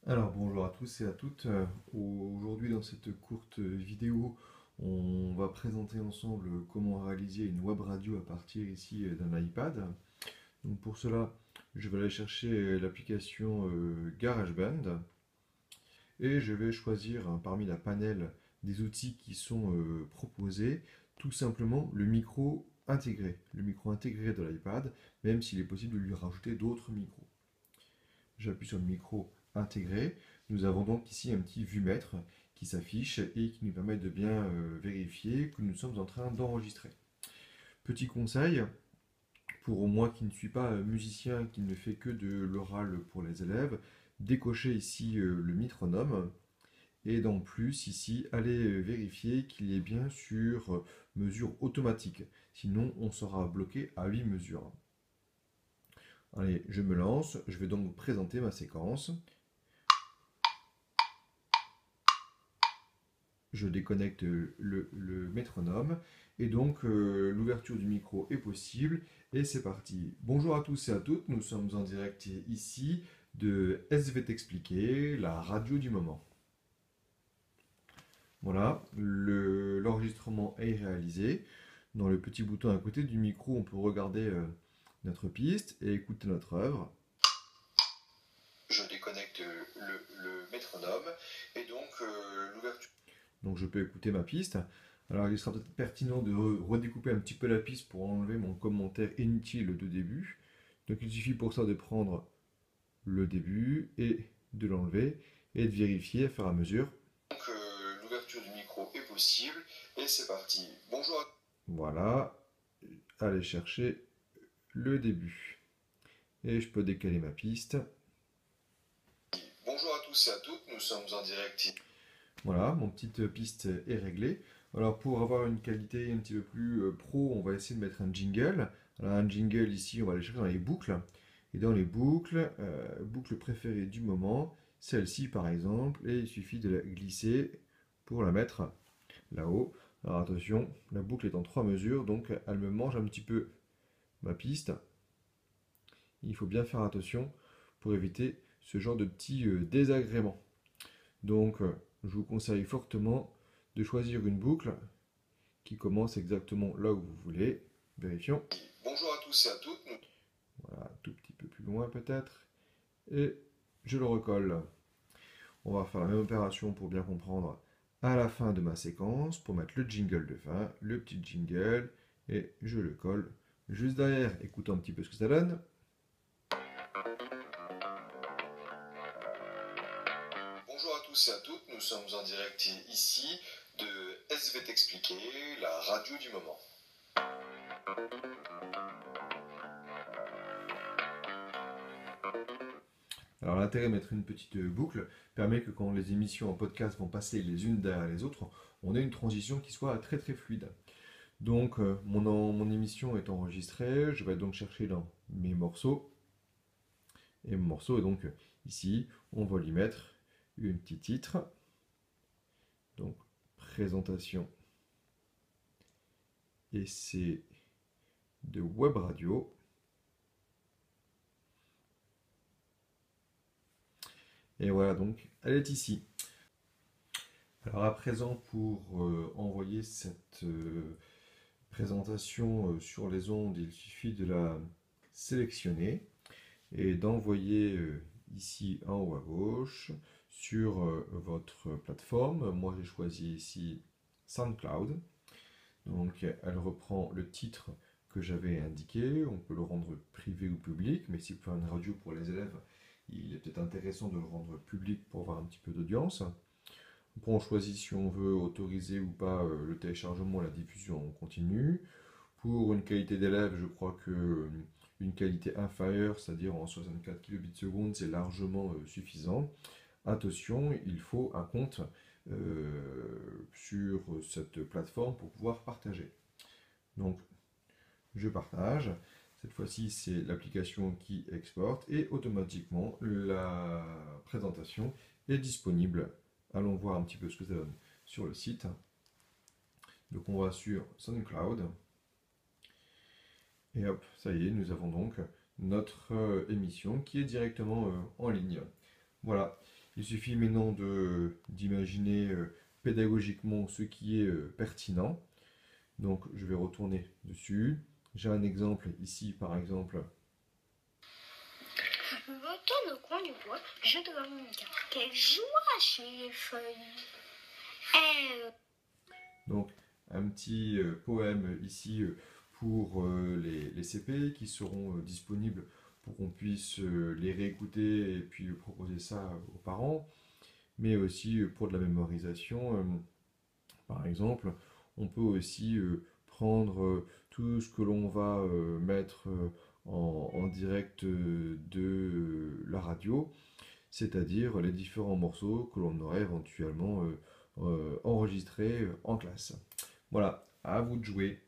Alors bonjour à tous et à toutes. Aujourd'hui dans cette courte vidéo, on va présenter ensemble comment réaliser une web radio à partir ici d'un iPad. Donc pour cela, je vais aller chercher l'application GarageBand et je vais choisir parmi la panel des outils qui sont proposés, tout simplement le micro intégré de l'iPad, même s'il est possible de lui rajouter d'autres micros. J'appuie sur le micro intégré. Nous avons donc ici un petit vumètre qui s'affiche et qui nous permet de bien vérifier que nous sommes en train d'enregistrer. Petit conseil, pour moi qui ne suis pas musicien, qui ne fait que de l'oral pour les élèves, décochez ici le métronome et dans plus ici, allez vérifier qu'il est bien sur mesure automatique. Sinon, on sera bloqué à 8 mesures. Allez, je me lance. Je vais donc présenter ma séquence. Je déconnecte le métronome et donc l'ouverture du micro est possible et c'est parti. Bonjour à tous et à toutes, nous sommes en direct ici de SV T'expliquer, la radio du moment. Voilà, l'enregistrement est réalisé. Dans le petit bouton à côté du micro, on peut regarder notre piste et écouter notre œuvre. Je déconnecte le métronome et donc l'ouverture. Donc je peux écouter ma piste. Alors il sera peut-être pertinent de redécouper un petit peu la piste pour enlever mon commentaire inutile de début. Donc il suffit pour ça de prendre le début et de l'enlever et de vérifier à fur et à mesure. Donc l'ouverture du micro est possible et c'est parti. Bonjour. Voilà, allez chercher le début. Et je peux décaler ma piste. Bonjour à tous et à toutes, nous sommes en direct. Voilà, mon petite piste est réglée. Alors pour avoir une qualité un petit peu plus pro, on va essayer de mettre un jingle. Alors un jingle ici, on va aller chercher dans les boucles. Et dans les boucles, boucle préférée du moment, celle-ci par exemple, et il suffit de la glisser pour la mettre là-haut. Alors attention, la boucle est en 3 mesures, donc elle me mange un petit peu ma piste. Il faut bien faire attention pour éviter ce genre de petits désagréments. Donc je vous conseille fortement de choisir une boucle qui commence exactement là où vous voulez. Vérifions. Bonjour à tous et à toutes. Voilà, un tout petit peu plus loin peut-être. Et je le recolle. On va faire la même opération pour bien comprendre à la fin de ma séquence, pour mettre le jingle de fin, le petit jingle, et je le colle juste derrière. Écoutons un petit peu ce que ça donne. Bonjour à tous et à toutes, nous sommes en direct ici de SV T'expliquer, la radio du moment. Alors l'intérêt de mettre une petite boucle permet que quand les émissions en podcast vont passer les unes derrière les autres, on ait une transition qui soit très très fluide. Donc mon émission est enregistrée, je vais donc chercher dans mes morceaux. Et mon morceau est donc ici, on va lui mettre un petit titre. Donc présentation essai de web radio. Et voilà, donc elle est ici. Alors à présent, pour envoyer cette présentation sur les ondes, il suffit de la sélectionner et d'envoyer ici en haut à gauche sur votre plateforme. Moi j'ai choisi ici SoundCloud. Donc elle reprend le titre que j'avais indiqué. On peut le rendre privé ou public, mais si vous faites une radio pour les élèves, il est peut-être intéressant de le rendre public pour avoir un petit peu d'audience. Après, on choisit si on veut autoriser ou pas le téléchargement et la diffusion en continu. Pour une qualité d'élève, je crois que une qualité inférieure, c'est-à-dire en 64 kbps, c'est largement suffisant. Attention, il faut un compte sur cette plateforme pour pouvoir partager. Donc, je partage. Cette fois-ci, c'est l'application qui exporte et automatiquement, la présentation est disponible. Allons voir un petit peu ce que ça donne sur le site. Donc, on va sur SoundCloud. Et hop, ça y est, nous avons donc notre émission qui est directement en ligne. Voilà. Il suffit maintenant d'imaginer pédagogiquement ce qui est pertinent. Donc je vais retourner dessus. J'ai un exemple ici par exemple. Dans le coin du bois, je dois mon gars. Quelle joie chez les feuilles. Donc un petit poème ici pour les CP qui seront disponibles pour qu'on puisse les réécouter et puis proposer ça aux parents, mais aussi pour de la mémorisation. Par exemple, on peut aussi prendre tout ce que l'on va mettre en direct de la radio, c'est-à-dire les différents morceaux que l'on aurait éventuellement enregistrés en classe. Voilà, à vous de jouer.